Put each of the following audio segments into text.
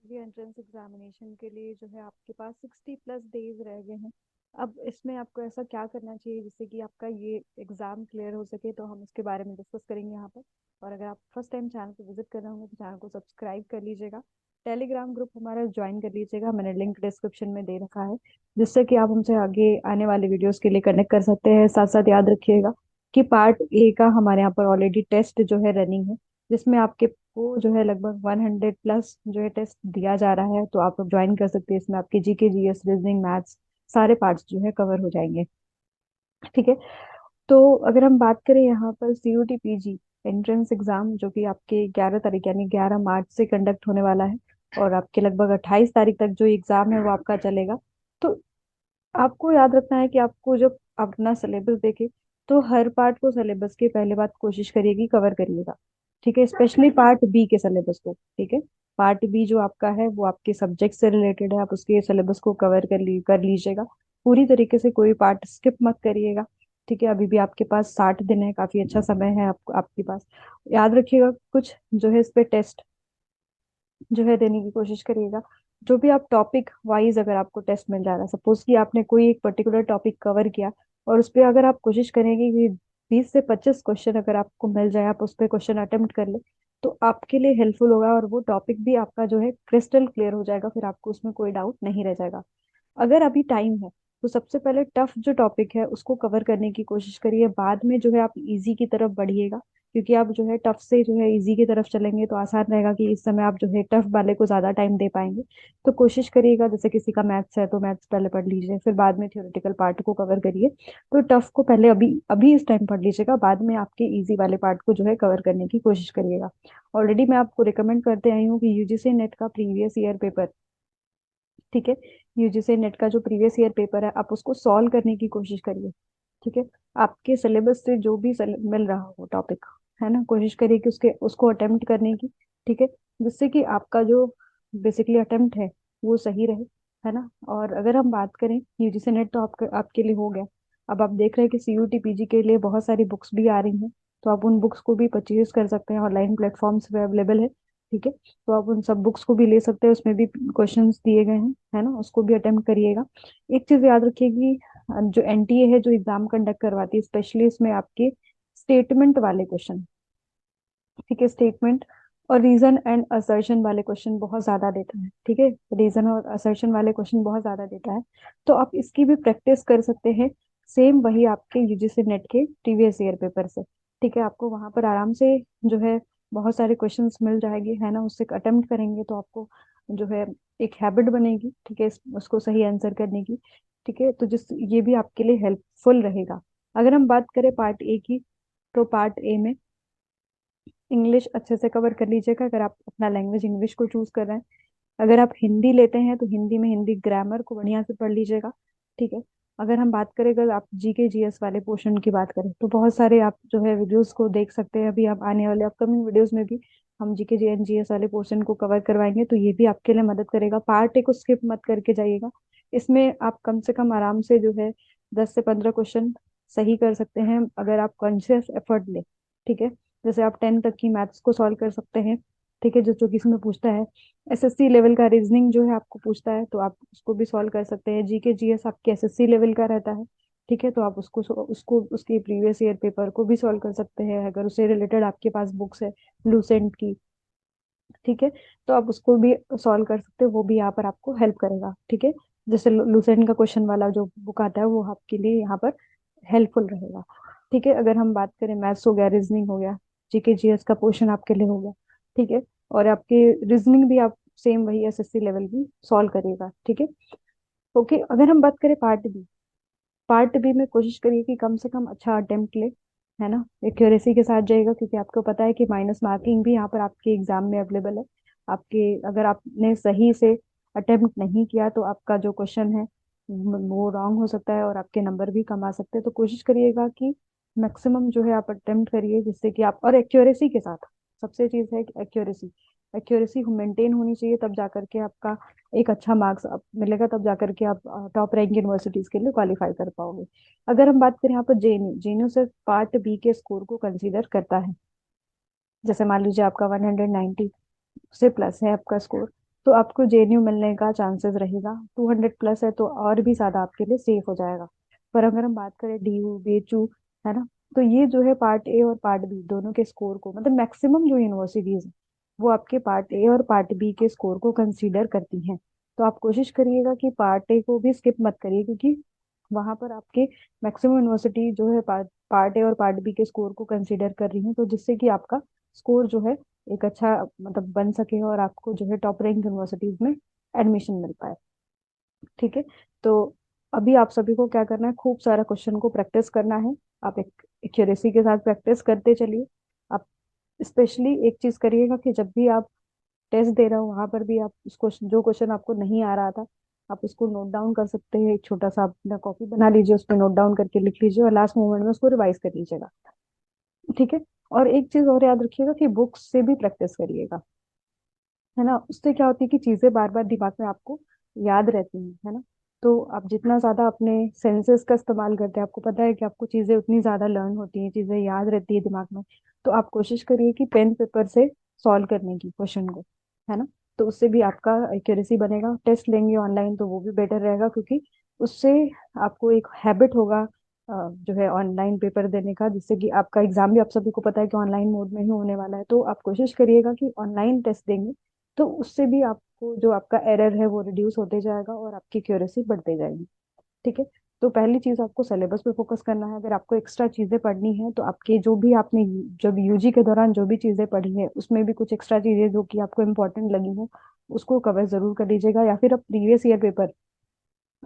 ये entrance examination के लिए जो है आपके पास 60+ डेज रह गए हैं। अब इसमें आपको ऐसा क्या करना चाहिए जिससे कि आपका ये एग्जाम क्लियर हो सके, तो हम उसके बारे में डिस्कस करेंगे यहाँ पर। और अगर आप फर्स्ट टाइम चैनल को विजिट कर रहे होंगे तो चैनल को सब्सक्राइब कर लीजिएगा। टेलीग्राम ग्रुप हमारा ज्वाइन कर लीजिएगा, मैंने लिंक डिस्क्रिप्शन में दे रखा है, जिससे कि आप हमसे आगे आने वाले वीडियोस के लिए कनेक्ट कर सकते हैं। साथ साथ याद रखिएगा कि पार्ट ए का हमारे यहाँ पर ऑलरेडी टेस्ट जो है रनिंग है, जिसमें आपके को जो है लगभग 100+ जो है टेस्ट दिया जा रहा है। तो आप ज्वाइन कर सकते हैं, इसमें आपके जीके जीएस रीजनिंग मैथ्स सारे पार्ट्स जो है कवर हो जाएंगे। ठीक है। तो अगर हम बात करें यहाँ पर सीयूटी पीजी एंट्रेंस एग्जाम, जो कि आपके 11 तारीख यानी 11 मार्च से कंडक्ट होने वाला है, और आपके लगभग 28 तारीख तक जो एग्जाम है वो आपका चलेगा। तो आपको याद रखना है कि आपको जब अपना सिलेबस देखे तो हर पार्ट को सिलेबस के पहले बात कोशिश करिएगी कवर करिएगा। ठीक है, स्पेशली पार्ट बी के सिलेबस को। ठीक है, पार्ट बी जो आपका है वो आपके सब्जेक्ट से रिलेटेड है, आप उसके सिलेबस को कवर कर लीजिएगा। पूरी तरीके से कोई पार्ट स्किप मत करिएगा। ठीक है, अभी भी आपके पास 60 दिन है, काफी अच्छा समय है आपके पास। याद रखिएगा कुछ जो है इस पे टेस्ट जो है देने की कोशिश करिएगा। जो भी आप टॉपिक वाइज अगर आपको टेस्ट मिल जा रहा है, सपोज कि आपने कोई एक पर्टिकुलर टॉपिक कवर किया, और उस पर अगर आप कोशिश करेंगे कि 20 से 25 क्वेश्चन अगर आपको मिल जाए, आप उस पर क्वेश्चन अटेम्प्ट कर ले, तो आपके लिए हेल्पफुल होगा, और वो टॉपिक भी आपका जो है क्रिस्टल क्लियर हो जाएगा, फिर आपको उसमें कोई डाउट नहीं रह जाएगा। अगर अभी टाइम है तो सबसे पहले टफ जो टॉपिक है उसको कवर करने की कोशिश करिए, बाद में जो है आप इजी की तरफ बढ़िएगा। क्योंकि आप जो है टफ से जो है इजी की तरफ चलेंगे तो आसान रहेगा कि इस समय आप जो है टफ वाले को ज्यादा टाइम दे पाएंगे। तो कोशिश करिएगा, जैसे किसी का मैथ्स है तो मैथ्स पहले पढ़ लीजिए, फिर बाद में थ्योरेटिकल पार्ट को कवर करिए। तो टफ को पहले अभी अभी इस टाइम पढ़ लीजिएगा, बाद में आपके इजी वाले पार्ट को जो है कवर करने की कोशिश करिएगा। ऑलरेडी मैं आपको रिकमेंड करते आई हूँ कि यूजीसी नेट का प्रीवियस ईयर पेपर, ठीक है, यूजीसी नेट का जो प्रीवियस ईयर पेपर है आप उसको सॉल्व करने की कोशिश करिए। ठीक है, आपके सिलेबस से जो भी मिल रहा हो टॉपिक, है ना, कोशिश करिए कि उसके उसको अटेम्प्ट करने की। ठीक है, जिससे कि आपका जो बेसिकली अटेम्प्ट है वो सही रहे, है ना। और अगर हम बात करें यूजीसी नेट, तो आपके लिए हो गया। अब आप देख रहे हैं कि सीयूटी पीजी के लिए बहुत सारी बुक्स भी आ रही हैं, तो आप उन बुक्स को भी परचेज कर सकते हैं, ऑनलाइन प्लेटफॉर्म्स पे अवेलेबल है। ठीक है, तो आप उन सब बुक्स को भी ले सकते हैं, उसमें भी क्वेश्चंस दिए गए हैं, है ना, उसको भी अटेम्प्ट करिएगा। एक चीज याद रखिएगी, जो एनटीए है जो एग्जाम कंडक्ट करवाती है, स्पेशली इसमें आपके स्टेटमेंट वाले क्वेश्चन, ठीक है, स्टेटमेंट और रीजन एंड असर्शन वाले क्वेश्चन बहुत ज्यादा देता है। ठीक है, रीजन और असर्शन वाले क्वेश्चन बहुत ज्यादा देता है, तो आप इसकी भी प्रैक्टिस कर सकते हैं। सेम वही आपके यूजीसी नेट के प्रीवियस ईयर पेपर से। ठीक है, आपको वहां पर आराम से जो है बहुत सारे क्वेश्चंस मिल जाएंगे, है ना, उससे अटेम्प्ट करेंगे तो आपको जो है एक हैबिट बनेगी। ठीक है, उसको सही आंसर करने की। ठीक है, तो जिस ये भी आपके लिए हेल्पफुल रहेगा। अगर हम बात करें पार्ट ए की, तो पार्ट ए में इंग्लिश अच्छे से कवर कर लीजिएगा, अगर आप अपना लैंग्वेज इंग्लिश को चूज कर रहे हैं। अगर आप हिंदी लेते हैं तो हिंदी में हिंदी ग्रामर को बढ़िया से पढ़ लीजिएगा। ठीक है, अगर हम बात करें, अगर आप जीके जीएस वाले पोर्शन की बात करें, तो बहुत सारे आप जो है वीडियोस को देख सकते हैं, अभी आप आने वाले अपकमिंग वीडियोस में भी हम जीके जी एन जीएस वाले पोर्शन को कवर करवाएंगे, तो ये भी आपके लिए मदद करेगा। पार्ट ए को स्किप मत करके जाइएगा, इसमें आप कम से कम आराम से जो है 10 से 15 क्वेश्चन सही कर सकते हैं, अगर आप कॉन्शियस एफर्ट ले। ठीक है, जैसे आप 10 तक की मैथ्स को सॉल्व कर सकते हैं। ठीक है, जो जो किसी में पूछता है, एसएससी लेवल का रीजनिंग जो है आपको पूछता है तो आप उसको भी सॉल्व कर सकते हैं। जीके जीएस आपके एसएससी लेवल का रहता है। ठीक है, तो आप उसको उसको उसके प्रीवियस ईयर पेपर को भी सॉल्व कर सकते हैं, अगर उससे रिलेटेड आपके पास बुक्स है लूसेंट की। ठीक है, तो आप उसको भी सॉल्व कर सकते हैं, वो भी यहाँ पर आपको हेल्प करेगा। ठीक है, जैसे लूसेंट का क्वेश्चन वाला जो बुक आता है वो आपके लिए यहाँ पर हेल्पफुल रहेगा। ठीक है, अगर हम बात करें, मैथ्स हो गया, रीजनिंग हो गया, जीके जीएस का पोर्शन आपके लिए हो गया। ठीक है, और आपके रीजनिंग भी आप सेम वही एसएससी लेवल की सॉल्व करिएगा। ठीक है, ओके। अगर हम बात करें पार्ट बी, पार्ट बी में कोशिश करिए कि कम से कम अच्छा अटेम्प्ट ले, है ना, एक्यूरेसी के साथ जाएगा, क्योंकि आपको पता है कि माइनस मार्किंग भी यहाँ पर आपके एग्जाम में अवेलेबल है। आपके अगर आपने सही से अटेम्प्ट नहीं किया तो आपका जो क्वेश्चन है वो रॉन्ग हो सकता है, और आपके नंबर भी कम आ सकते हैं। तो कोशिश करिएगा कि मैक्सिमम जो है आप अटेम्प्ट करिए, जिससे कि आप, और एक्यूरेसी के साथ, सबसे चीज है कि एक्यूरेसी, एक्यूरेसी मेंटेन होनी चाहिए, तब जाकर के आपका एक अच्छा मार्क्स मिलेगा, तब जाकर के आप टॉप रैंक यूनिवर्सिटीज के लिए क्वालिफाई कर पाओगे। अगर हम बात करें यहाँ पर जेएनयू, जेएनयू से पार्ट बी के स्कोर को कंसीडर करता है। जैसे मान लीजिए आपका 190 से प्लस है आपका स्कोर, तो आपको जेएनयू मिलने का चांसेस रहेगा। 200 प्लस है तो और भी ज्यादा आपके लिए सेफ हो जाएगा। पर अगर हम बात करें डीयू बीएचयू, है ना, तो ये जो है पार्ट ए और पार्ट बी दोनों के स्कोर को, मतलब मैक्सिमम जो यूनिवर्सिटीज है वो आपके पार्ट ए और पार्ट बी के स्कोर को कंसीडर करती हैं। तो आप कोशिश करिएगा कि पार्ट ए को भी स्किप मत करिए, क्योंकि वहां पर आपके मैक्सिमम यूनिवर्सिटी जो है पार्ट ए और पार्ट बी के स्कोर को कंसीडर कर रही हैं, तो जिससे कि आपका स्कोर जो है एक अच्छा मतलब बन सके और आपको जो है टॉप रैंक यूनिवर्सिटीज में एडमिशन मिल पाए। ठीक है। तो अभी आप सभी को क्या करना है, खूब सारा क्वेश्चन को प्रैक्टिस करना है। आप एक एक्यूरेसी के साथ प्रैक्टिस करते चलिए। आप स्पेशली एक चीज करिएगा कि जब भी आप टेस्ट दे रहे हो वहां पर भी आप उसको, जो क्वेश्चन आपको नहीं आ रहा था, आप उसको नोट डाउन कर सकते हैं। एक छोटा सा अपना कॉपी बना लीजिए, उस पर नोट डाउन करके लिख लीजिए और लास्ट मोमेंट में उसको रिवाइज कर लीजिएगा। ठीक है। और एक चीज और याद रखिएगा कि बुक्स से भी प्रैक्टिस करिएगा, है ना। उससे क्या होती है कि चीजें बार बार दिमाग में आपको याद रहती हैं, है ना। तो आप जितना ज्यादा अपने सेंसेस का इस्तेमाल करते हैं, आपको पता है कि आपको चीजें उतनी ज्यादा लर्न होती हैं, चीजें याद रहती है दिमाग में। तो आप कोशिश करिए कि पेन पेपर से सॉल्व करने की क्वेश्चन को, है ना। तो उससे भी आपका एक्यूरेसी बनेगा। टेस्ट लेंगे ऑनलाइन तो वो भी बेटर रहेगा, क्योंकि उससे आपको एक हैबिट होगा जो है ऑनलाइन पेपर देने का, जिससे कि आपका एग्जाम भी, आप सभी को पता है कि ऑनलाइन मोड में ही होने वाला है। तो आप कोशिश करिएगा कि ऑनलाइन टेस्ट देंगे तो उससे भी आपको जो आपका एरर है वो रिड्यूस होते जाएगा और आपकी क्यूरेसी बढ़ते जाएगी। ठीक है। तो पहली चीज आपको सिलेबस पे फोकस करना है। अगर आपको एक्स्ट्रा चीजें पढ़नी है तो आपके जो भी आपने जब यूजी के दौरान जो भी चीजें पढ़ी है उसमें भी कुछ एक्स्ट्रा चीजें जो कि आपको इम्पोर्टेंट लगी हो उसको कवर जरूर कर लीजिएगा। या फिर अब प्रीवियस ईयर पेपर,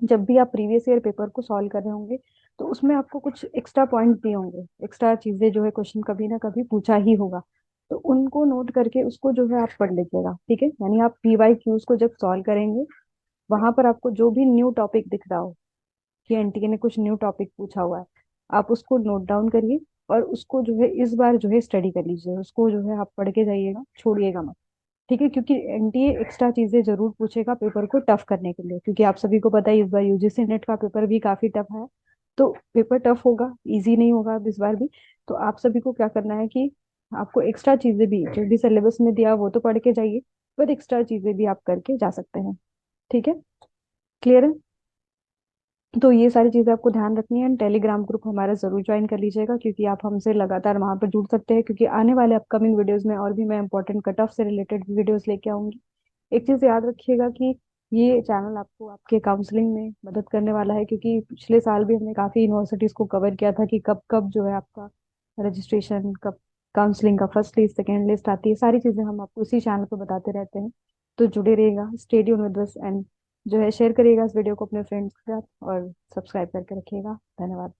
जब भी आप प्रीवियस ईयर पेपर को सॉल्व कर रहे होंगे तो उसमें आपको कुछ एक्स्ट्रा पॉइंट दिए होंगे, एक्स्ट्रा चीजें जो है क्वेश्चन कभी ना कभी पूछा ही होगा। तो उनको नोट करके उसको जो है आप पढ़ लीजिएगा। ठीक है। यानी आप पीवाई क्यूज को जब सॉल्व करेंगे वहां पर आपको जो भी न्यू टॉपिक दिख रहा हो कि एनटीए ने कुछ न्यू टॉपिक पूछा हुआ है, आप उसको नोट डाउन करिए और उसको जो है इस बार जो है स्टडी कर लीजिए। उसको जो है आप पढ़ के जाइएगा, छोड़िएगा मत। ठीक है। क्योंकि एनटीए एक्स्ट्रा चीजें जरूर पूछेगा पेपर को टफ करने के लिए, क्योंकि आप सभी को पता है इस बार यूजीसी नेट का पेपर भी काफी टफ है। तो पेपर टफ होगा, इजी नहीं होगा अब इस बार भी। तो आप सभी को क्या करना है कि आपको एक्स्ट्रा चीजें भी जो भी सिलेबस में दिया वो तो पढ़ के जाइए, पर एक्स्ट्रा चीजें भी आप करके जा सकते हैं। ठीक है। क्लियर है। तो ये सारी चीजें आपको ध्यान रखनी है। टेलीग्राम ग्रुप हमारा जरूर ज्वाइन कर लीजिएगा, क्योंकि आप हमसे लगातार वहां पर जुड़ सकते हैं, क्योंकि आने वाले अपकमिंग वीडियोस में और भी मैं इंपॉर्टेंट कट ऑफ से रिलेटेड वीडियोस लेके आऊंगी। एक चीज याद रखिएगा कि ये चैनल आपको आपके काउंसलिंग में मदद करने वाला है, क्योंकि पिछले साल भी हमने काफी यूनिवर्सिटीज को कवर किया था कि कब कब जो है आपका रजिस्ट्रेशन, कब काउंसलिंग का फर्स्ट लिस्ट सेकेंड लिस्ट आती है, सारी चीजें हम आपको इसी चैनल पर बताते रहते हैं। तो जुड़े रहिएगा, stay tune with us, and जो है शेयर करिएगा इस वीडियो को अपने फ्रेंड्स के साथ और सब्सक्राइब करके रखिएगा। धन्यवाद।